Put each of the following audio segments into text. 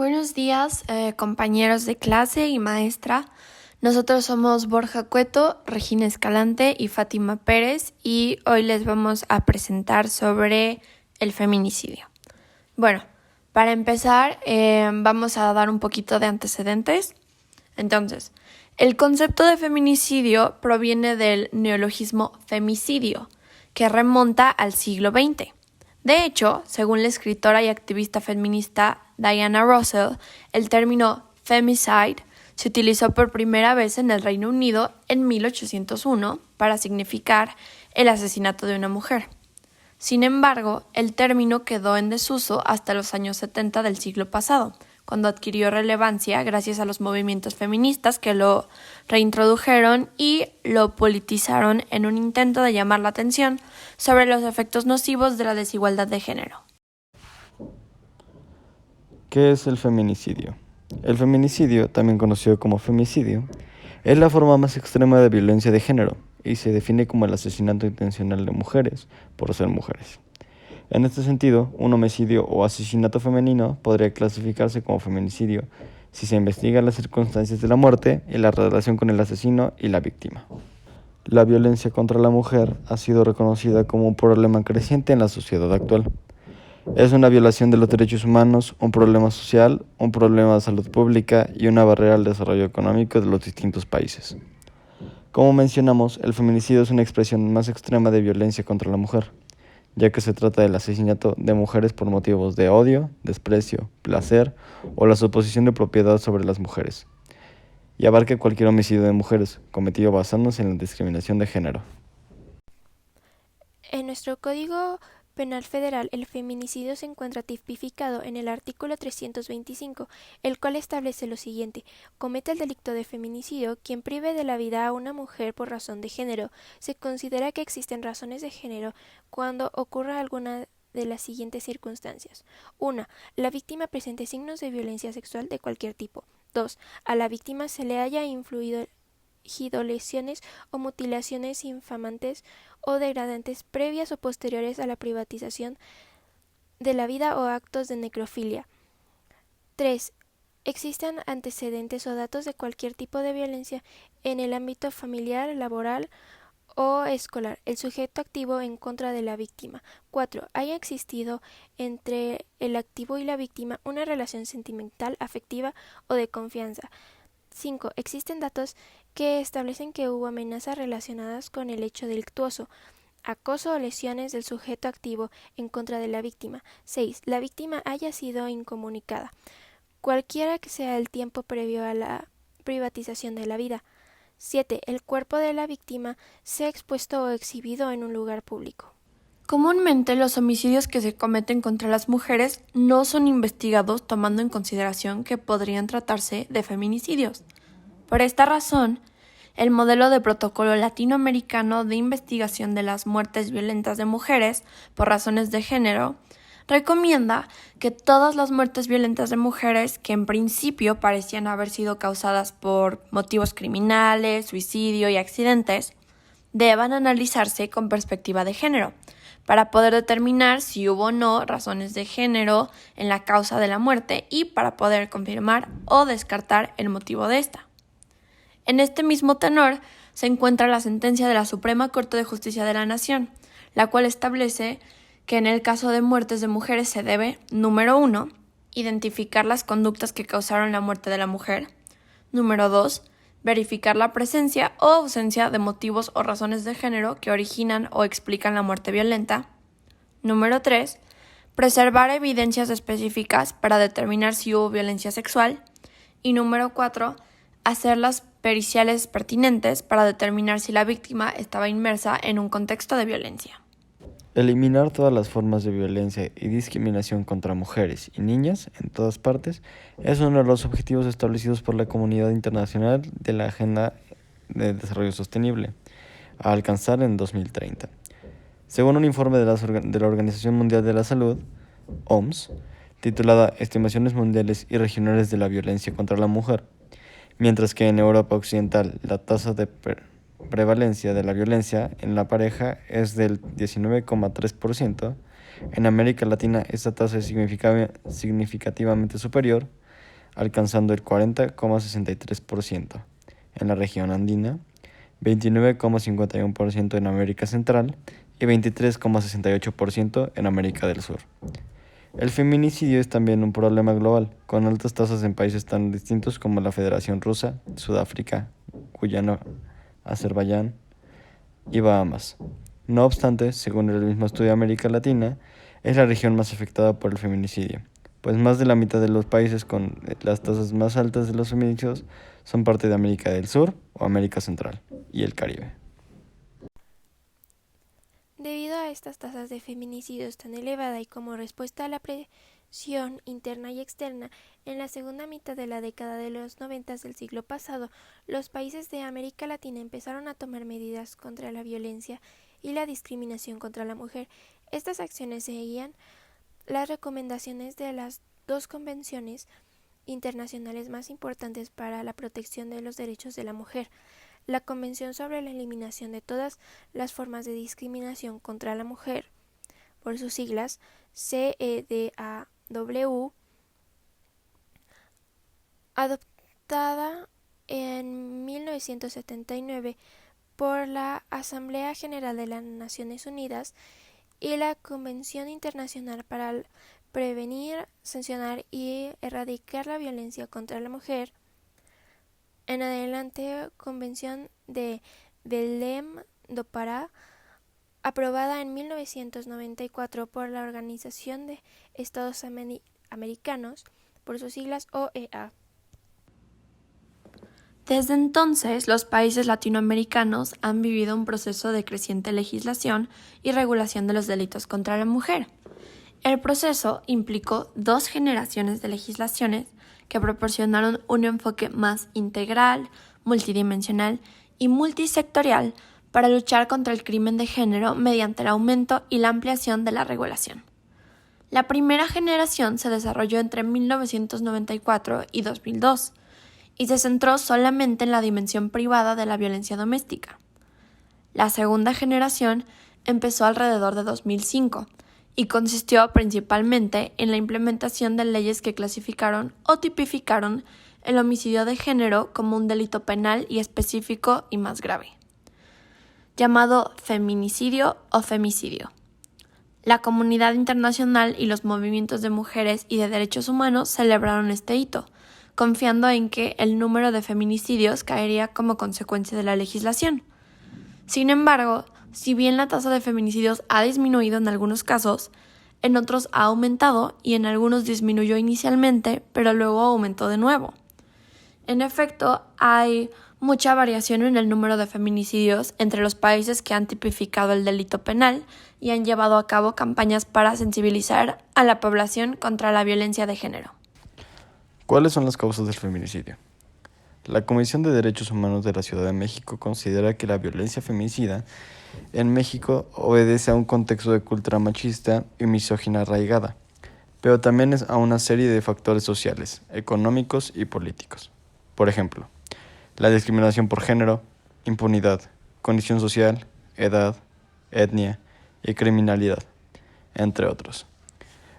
Buenos días, compañeros de clase y maestra. Nosotros somos Borja Cueto, Regina Escalante y Fátima Pérez y hoy les vamos a presentar sobre el feminicidio. Bueno, para empezar vamos a dar un poquito de antecedentes. Entonces, el concepto de feminicidio proviene del neologismo femicidio, que remonta al siglo XX. De hecho, según la escritora y activista feminista Diana Russell, el término femicide se utilizó por primera vez en el Reino Unido en 1801 para significar el asesinato de una mujer. Sin embargo, el término quedó en desuso hasta los años 70 del siglo pasado, cuando adquirió relevancia gracias a los movimientos feministas que lo reintrodujeron y lo politizaron en un intento de llamar la atención sobre los efectos nocivos de la desigualdad de género. ¿Qué es el feminicidio? El feminicidio, también conocido como femicidio, es la forma más extrema de violencia de género y se define como el asesinato intencional de mujeres por ser mujeres. En este sentido, un homicidio o asesinato femenino podría clasificarse como feminicidio si se investigan las circunstancias de la muerte y la relación con el asesino y la víctima. La violencia contra la mujer ha sido reconocida como un problema creciente en la sociedad actual. Es una violación de los derechos humanos, un problema social, un problema de salud pública y una barrera al desarrollo económico de los distintos países. Como mencionamos, el feminicidio es una expresión más extrema de violencia contra la mujer, ya que se trata del asesinato de mujeres por motivos de odio, desprecio, placer o la suposición de propiedad sobre las mujeres, y abarca cualquier homicidio de mujeres cometido basándose en la discriminación de género. En nuestro Código Penal Federal, el feminicidio se encuentra tipificado en el artículo 325, el cual establece lo siguiente: comete el delito de feminicidio quien prive de la vida a una mujer por razón de género. Se considera que existen razones de género cuando ocurra alguna de las siguientes circunstancias. 1. La víctima presente signos de violencia sexual de cualquier tipo. 2. A la víctima se le haya influido lesiones o mutilaciones infamantes o degradantes previas o posteriores a la privatización de la vida o actos de necrofilia. 3. Existen antecedentes o datos de cualquier tipo de violencia en el ámbito familiar, laboral o escolar. El sujeto activo en contra de la víctima. 4. Haya existido entre el activo y la víctima una relación sentimental, afectiva o de confianza. 5. Existen datos que establecen que hubo amenazas relacionadas con el hecho delictuoso, acoso o lesiones del sujeto activo en contra de la víctima. 6. La víctima haya sido incomunicada, cualquiera que sea el tiempo previo a la privatización de la vida. 7. El cuerpo de la víctima sea expuesto o exhibido en un lugar público. Comúnmente los homicidios que se cometen contra las mujeres no son investigados tomando en consideración que podrían tratarse de feminicidios. Por esta razón, el modelo de protocolo latinoamericano de investigación de las muertes violentas de mujeres por razones de género recomienda que todas las muertes violentas de mujeres que en principio parecían haber sido causadas por motivos criminales, suicidio y accidentes deban analizarse con perspectiva de género, para poder determinar si hubo o no razones de género en la causa de la muerte y para poder confirmar o descartar el motivo de esta. En este mismo tenor se encuentra la sentencia de la Suprema Corte de Justicia de la Nación, la cual establece que en el caso de muertes de mujeres se debe, número 1, identificar las conductas que causaron la muerte de la mujer, número 2, verificar la presencia o ausencia de motivos o razones de género que originan o explican la muerte violenta. Número 3. Preservar evidencias específicas para determinar si hubo violencia sexual. Y número 4. Hacer las periciales pertinentes para determinar si la víctima estaba inmersa en un contexto de violencia. Eliminar todas las formas de violencia y discriminación contra mujeres y niñas en todas partes es uno de los objetivos establecidos por la comunidad internacional de la Agenda de Desarrollo Sostenible a alcanzar en 2030. Según un informe de la Organización Mundial de la Salud, OMS, titulada Estimaciones Mundiales y Regionales de la Violencia contra la Mujer, mientras que en Europa Occidental la tasa de prevalencia de la violencia en la pareja es del 19,3%, en América Latina esta tasa es significativamente superior alcanzando el 40,63%. En la región andina, 29,51% en América Central y 23,68% en América del Sur. El feminicidio es también un problema global, con altas tasas en países tan distintos como la Federación Rusa, Sudáfrica, Guyana, Azerbaiyán y Bahamas. No obstante, según el mismo estudio de América Latina, es la región más afectada por el feminicidio, pues más de la mitad de los países con las tasas más altas de los feminicidios son parte de América del Sur o América Central y el Caribe. Debido a estas tasas de feminicidios tan elevadas y como respuesta a la presión interna y externa, en la segunda mitad de la década de los 90 del siglo pasado, los países de América Latina empezaron a tomar medidas contra la violencia y la discriminación contra la mujer. Estas acciones seguían las recomendaciones de las dos convenciones internacionales más importantes para la protección de los derechos de la mujer: la Convención sobre la Eliminación de todas las formas de discriminación contra la mujer, por sus siglas CEDAW, adoptada en 1979 por la Asamblea General de las Naciones Unidas, y la Convención Internacional para prevenir, sancionar y erradicar la violencia contra la mujer. En adelante, Convención de Belém do Pará, aprobada en 1994 por la Organización de Estados Americanos, por sus siglas OEA. Desde entonces, los países latinoamericanos han vivido un proceso de creciente legislación y regulación de los delitos contra la mujer. El proceso implicó 2 generaciones de legislaciones que proporcionaron un enfoque más integral, multidimensional y multisectorial para luchar contra el crimen de género mediante el aumento y la ampliación de la regulación. La primera generación se desarrolló entre 1994 y 2002 y se centró solamente en la dimensión privada de la violencia doméstica. La segunda generación empezó alrededor de 2005 y consistió principalmente en la implementación de leyes que clasificaron o tipificaron el homicidio de género como un delito penal y específico y más grave, llamado feminicidio o femicidio. La comunidad internacional y los movimientos de mujeres y de derechos humanos celebraron este hito, confiando en que el número de feminicidios caería como consecuencia de la legislación. Sin embargo, si bien la tasa de feminicidios ha disminuido en algunos casos, en otros ha aumentado y en algunos disminuyó inicialmente, pero luego aumentó de nuevo. En efecto, hay mucha variación en el número de feminicidios entre los países que han tipificado el delito penal y han llevado a cabo campañas para sensibilizar a la población contra la violencia de género. ¿Cuáles son las causas del feminicidio? La Comisión de Derechos Humanos de la Ciudad de México considera que la violencia feminicida en México obedece a un contexto de cultura machista y misógina arraigada, pero también es a una serie de factores sociales, económicos y políticos. Por ejemplo, la discriminación por género, impunidad, condición social, edad, etnia y criminalidad, entre otros.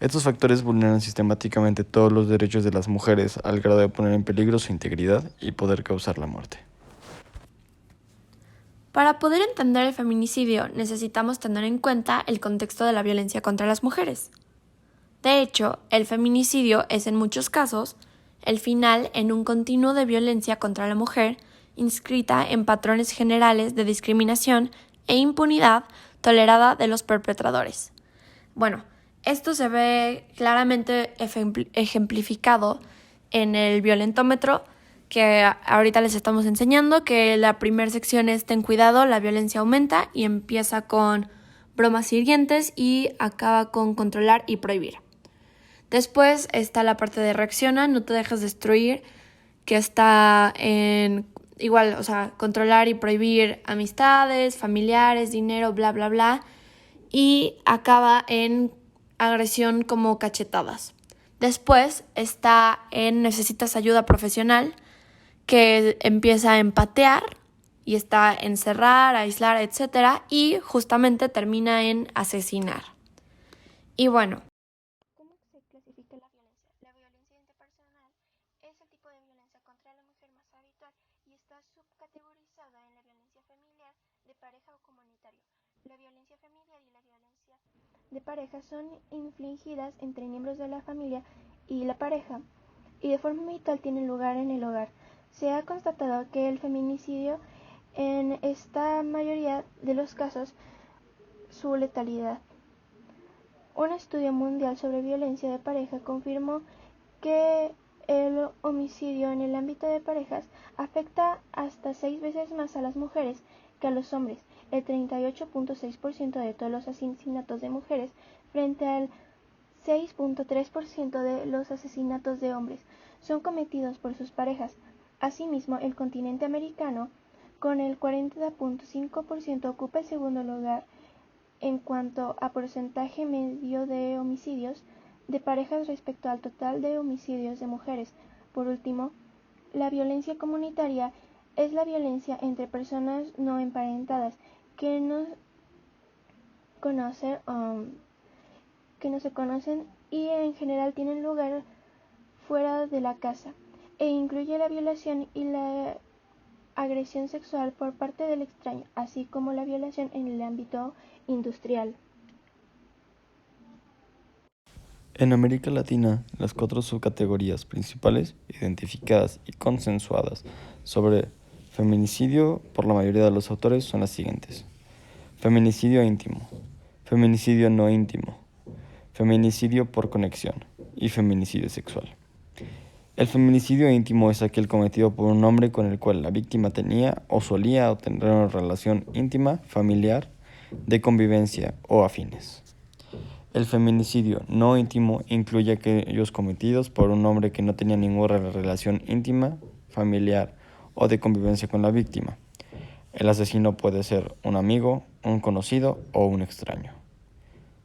Estos factores vulneran sistemáticamente todos los derechos de las mujeres al grado de poner en peligro su integridad y poder causar la muerte. Para poder entender el feminicidio, necesitamos tener en cuenta el contexto de la violencia contra las mujeres. De hecho, el feminicidio es en muchos casos el final en un continuo de violencia contra la mujer inscrita en patrones generales de discriminación e impunidad tolerada de los perpetradores. Bueno, esto se ve claramente ejemplificado en el violentómetro que ahorita les estamos enseñando, que la primera sección es ten cuidado, la violencia aumenta, y empieza con bromas hirientes y acaba con controlar y prohibir. Después está la parte de reacciona, no te dejes destruir, que está en igual, o sea, controlar y prohibir amistades, familiares, dinero, bla, bla, bla, y acaba en agresión como cachetadas. Después está en necesitas ayuda profesional, que empieza en patear y está en cerrar, aislar, etc. Y justamente termina en asesinar. Y bueno. ¿Cómo se clasifica la violencia? La violencia interpersonal tipo de violencia contra la mujer más habitual y está subcategorizada en la violencia familiar, de pareja o comunitario. La violencia familiar y la violencia de pareja son infligidas entre miembros de la familia y la pareja, y de forma habitual tienen lugar en el hogar. Se ha constatado que el feminicidio, en esta mayoría de los casos, su letalidad. Un estudio mundial sobre violencia de pareja confirmó que el homicidio en el ámbito de parejas afecta hasta 6 veces más a las mujeres que a los hombres, el 38.6% de todos los asesinatos de mujeres frente al 6.3% de los asesinatos de hombres son cometidos por sus parejas. Asimismo, el continente americano, con el 40.5%, ocupa el segundo lugar en cuanto a porcentaje medio de homicidios de parejas respecto al total de homicidios de mujeres. Por último, la violencia comunitaria es la violencia entre personas no emparentadas que no se conocen y en general tienen lugar fuera de la casa, e incluye la violación y la agresión sexual por parte del extraño, así como la violación en el ámbito industrial. En América Latina, las 4 subcategorías principales, identificadas y consensuadas sobre feminicidio por la mayoría de los autores son las siguientes: feminicidio íntimo, feminicidio no íntimo, feminicidio por conexión y feminicidio sexual. El feminicidio íntimo es aquel cometido por un hombre con el cual la víctima tenía o solía tener una relación íntima, familiar, de convivencia o afines. El feminicidio no íntimo incluye aquellos cometidos por un hombre que no tenía ninguna relación íntima, familiar o de convivencia con la víctima. El asesino puede ser un amigo, un conocido o un extraño.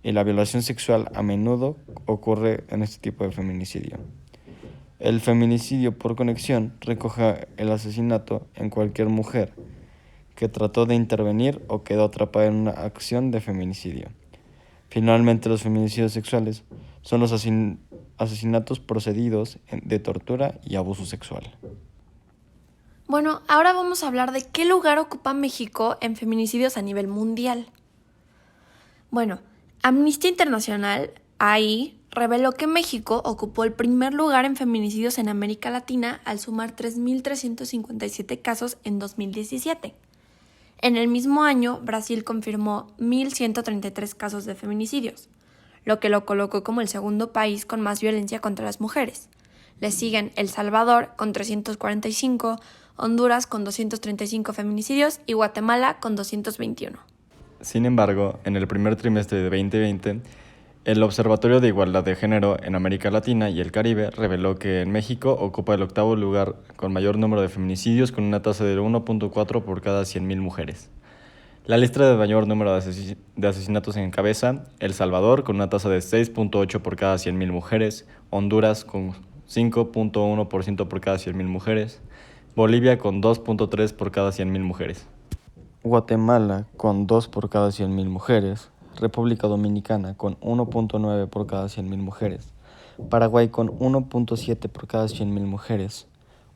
Y la violación sexual a menudo ocurre en este tipo de feminicidio. El feminicidio por conexión recoge el asesinato en cualquier mujer que trató de intervenir o quedó atrapada en una acción de feminicidio. Finalmente, los feminicidios sexuales son los asesinatos procedidos de tortura y abuso sexual. Bueno, ahora vamos a hablar de qué lugar ocupa México en feminicidios a nivel mundial. Bueno, Amnistía Internacional, ahí, reveló que México ocupó el primer lugar en feminicidios en América Latina al sumar 3.357 casos en 2017. En el mismo año, Brasil confirmó 1.133 casos de feminicidios, lo que lo colocó como el segundo país con más violencia contra las mujeres. Le siguen El Salvador con 345, Honduras con 235 feminicidios y Guatemala con 221. Sin embargo, en el primer trimestre de 2020, el Observatorio de Igualdad de Género en América Latina y el Caribe reveló que en México ocupa el 8º lugar con mayor número de feminicidios, con una tasa de 1.4 por cada 100.000 mujeres. La lista de mayor número de asesinatos encabeza El Salvador con una tasa de 6.8 por cada 100.000 mujeres, Honduras con 5.1% por cada 100.000 mujeres, Bolivia con 2.3 por cada 100.000 mujeres, Guatemala con 2 por cada 100.000 mujeres, República Dominicana con 1.9 por cada 100.000 mujeres, Paraguay con 1.7 por cada 100.000 mujeres,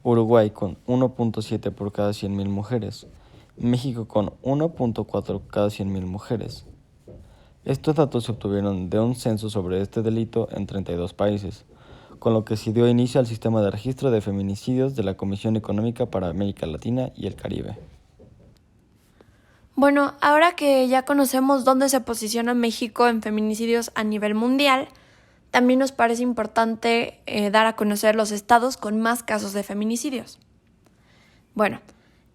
Uruguay con 1.7 por cada 100.000 mujeres, México con 1.4 por cada 100.000 mujeres. Estos datos se obtuvieron de un censo sobre este delito en 32 países, con lo que se dio inicio al sistema de registro de feminicidios de la Comisión Económica para América Latina y el Caribe. Bueno, ahora que ya conocemos dónde se posiciona México en feminicidios a nivel mundial, también nos parece importante dar a conocer los estados con más casos de feminicidios. Bueno,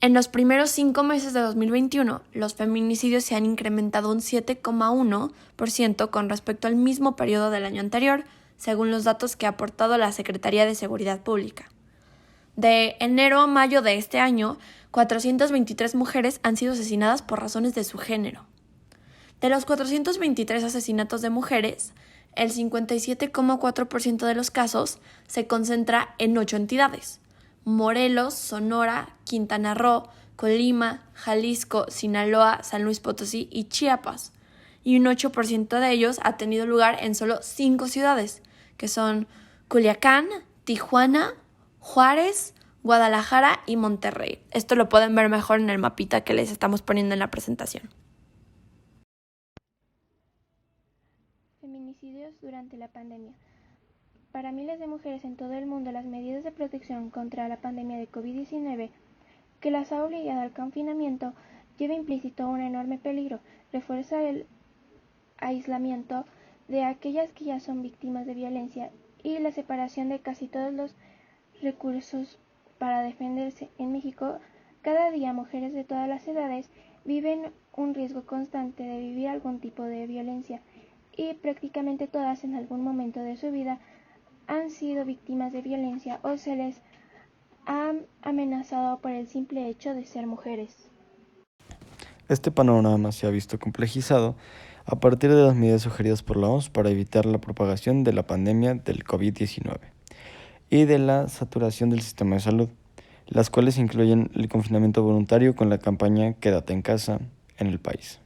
en los primeros 5 meses de 2021, los feminicidios se han incrementado un 7,1% con respecto al mismo periodo del año anterior, según los datos que ha aportado la Secretaría de Seguridad Pública. De enero a mayo de este año, 423 mujeres han sido asesinadas por razones de su género. De los 423 asesinatos de mujeres, el 57,4% de los casos se concentra en 8 entidades: Morelos, Sonora, Quintana Roo, Colima, Jalisco, Sinaloa, San Luis Potosí y Chiapas. Y un 8% de ellos ha tenido lugar en solo 5 ciudades, que son Culiacán, Tijuana, Juárez, Guadalajara y Monterrey. Esto lo pueden ver mejor en el mapita que les estamos poniendo en la presentación. Feminicidios durante la pandemia. Para miles de mujeres en todo el mundo, las medidas de protección contra la pandemia de COVID-19 que las ha obligado al confinamiento lleva implícito un enorme peligro. Refuerza el aislamiento de aquellas que ya son víctimas de violencia y la separación de casi todos los recursos para defenderse. En México, cada día mujeres de todas las edades viven un riesgo constante de vivir algún tipo de violencia y prácticamente todas en algún momento de su vida han sido víctimas de violencia o se les ha amenazado por el simple hecho de ser mujeres. Este panorama se ha visto complejizado a partir de las medidas sugeridas por la OMS para evitar la propagación de la pandemia del COVID-19 y de la saturación del sistema de salud, las cuales incluyen el confinamiento voluntario con la campaña Quédate en casa en el país.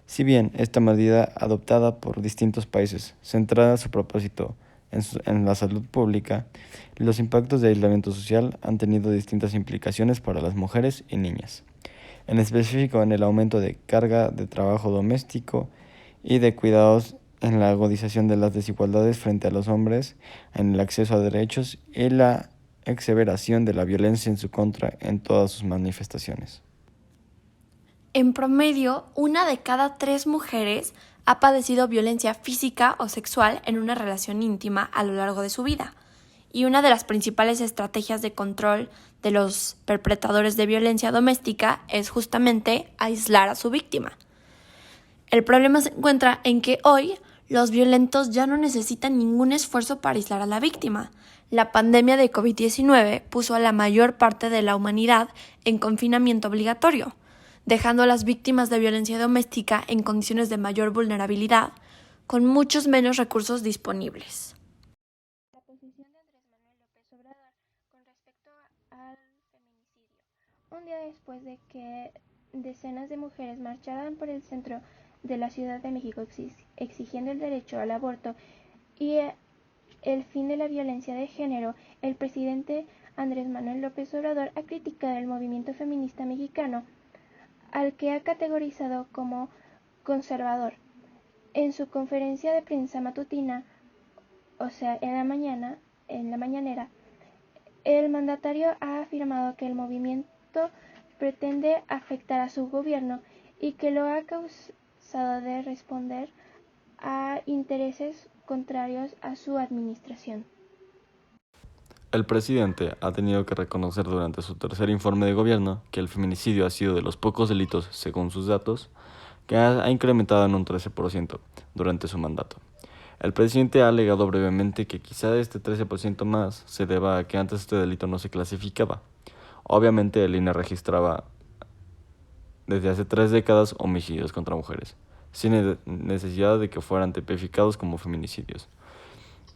Si bien esta medida adoptada por distintos países, centrada a su propósito en la salud pública, los impactos de aislamiento social han tenido distintas implicaciones para las mujeres y niñas, en específico en el aumento de carga de trabajo doméstico y de cuidados, en la agudización de las desigualdades frente a los hombres, en el acceso a derechos y la exasperación de la violencia en su contra en todas sus manifestaciones. En promedio, 1 de cada 3 mujeres ha padecido violencia física o sexual en una relación íntima a lo largo de su vida. Y una de las principales estrategias de control de los perpetradores de violencia doméstica es justamente aislar a su víctima. El problema se encuentra en que hoy los violentos ya no necesitan ningún esfuerzo para aislar a la víctima. La pandemia de COVID-19 puso a la mayor parte de la humanidad en confinamiento obligatorio, dejando a las víctimas de violencia doméstica en condiciones de mayor vulnerabilidad, con muchos menos recursos disponibles. La posición de Andrés Manuel López Obrador con respecto al feminicidio. Un día después de que decenas de mujeres marcharan por el centro de la Ciudad de México exigiendo el derecho al aborto y el fin de la violencia de género, el presidente Andrés Manuel López Obrador ha criticado el movimiento feminista mexicano, al que ha categorizado como conservador. En su conferencia de prensa matutina, o sea, en la mañanera, el mandatario ha afirmado que el movimiento pretende afectar a su gobierno y que lo ha acusado de responder a intereses contrarios a su administración. El presidente ha tenido que reconocer durante su tercer informe de gobierno que el feminicidio ha sido de los pocos delitos, según sus datos, que ha incrementado en un 13% durante su mandato. El presidente ha alegado brevemente que quizá este 13% más se deba a que antes este delito no se clasificaba. Obviamente el INE registraba desde hace 3 décadas homicidios contra mujeres, sin necesidad de que fueran tipificados como feminicidios.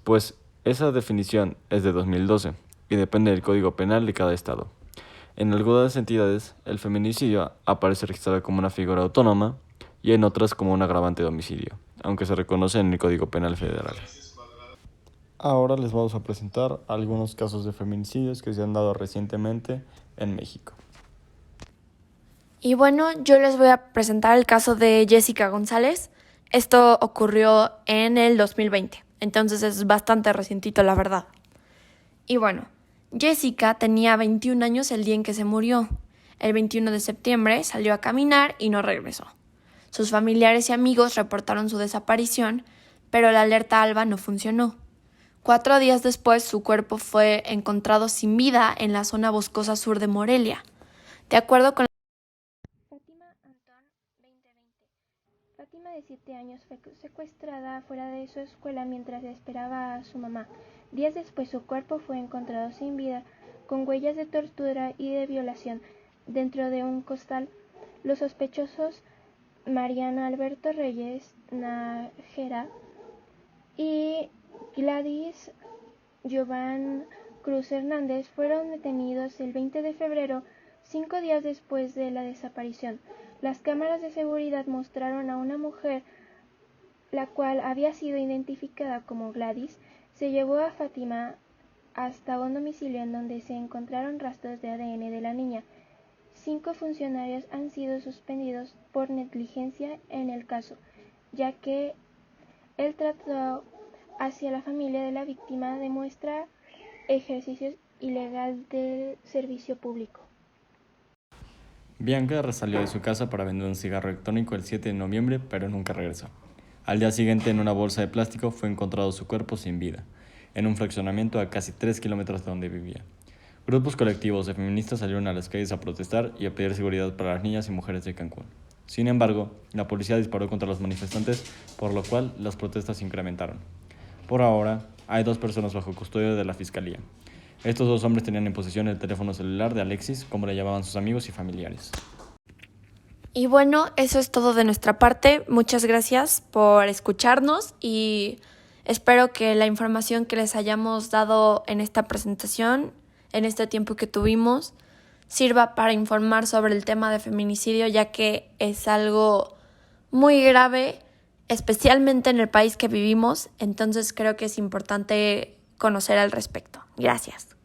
Pues esa definición es de 2012 y depende del Código Penal de cada estado. En algunas entidades, el feminicidio aparece registrado como una figura autónoma y en otras como un agravante de homicidio, aunque se reconoce en el Código Penal Federal. Ahora les vamos a presentar algunos casos de feminicidios que se han dado recientemente en México. Y bueno, yo les voy a presentar el caso de Jessica González. Esto ocurrió en el 2020, entonces es bastante recientito, la verdad. Y bueno, Jessica tenía 21 años el día en que se murió. El 21 de septiembre salió a caminar y no regresó. Sus familiares y amigos reportaron su desaparición, pero la alerta alba no funcionó. 4 días después, su cuerpo fue encontrado sin vida en la zona boscosa sur de Morelia. De acuerdo con Fátima Antón, 2020. Fátima, de 7 años, fue secuestrada fuera de su escuela mientras esperaba a su mamá. Días después, su cuerpo fue encontrado sin vida, con huellas de tortura y de violación dentro de un costal. Los sospechosos Mariano Alberto Reyes Nájera y Gladys Giovanna Cruz Hernández fueron detenidos el 20 de febrero, 5 días después de la desaparición. Las cámaras de seguridad mostraron a una mujer, la cual había sido identificada como Gladys. Se llevó a Fátima hasta un domicilio en donde se encontraron rastros de ADN de la niña. 5 funcionarios han sido suspendidos por negligencia en el caso, ya que el trato hacia la familia de la víctima demuestra ejercicio ilegal del servicio público. Bianca salió de su casa para vender un cigarro electrónico el 7 de noviembre, pero nunca regresó. Al día siguiente, en una bolsa de plástico, fue encontrado su cuerpo sin vida, en un fraccionamiento a casi 3 kilómetros de donde vivía. Grupos colectivos de feministas salieron a las calles a protestar y a pedir seguridad para las niñas y mujeres de Cancún. Sin embargo, la policía disparó contra los manifestantes, por lo cual las protestas se incrementaron. Por ahora, hay 2 personas bajo custodia de la fiscalía. Estos 2 hombres tenían en posesión el teléfono celular de Alexis, como le llamaban sus amigos y familiares. Y bueno, eso es todo de nuestra parte. Muchas gracias por escucharnos y espero que la información que les hayamos dado en esta presentación, en este tiempo que tuvimos, sirva para informar sobre el tema de feminicidio, ya que es algo muy grave, especialmente en el país que vivimos. Entonces creo que es importante conocer al respecto. Gracias.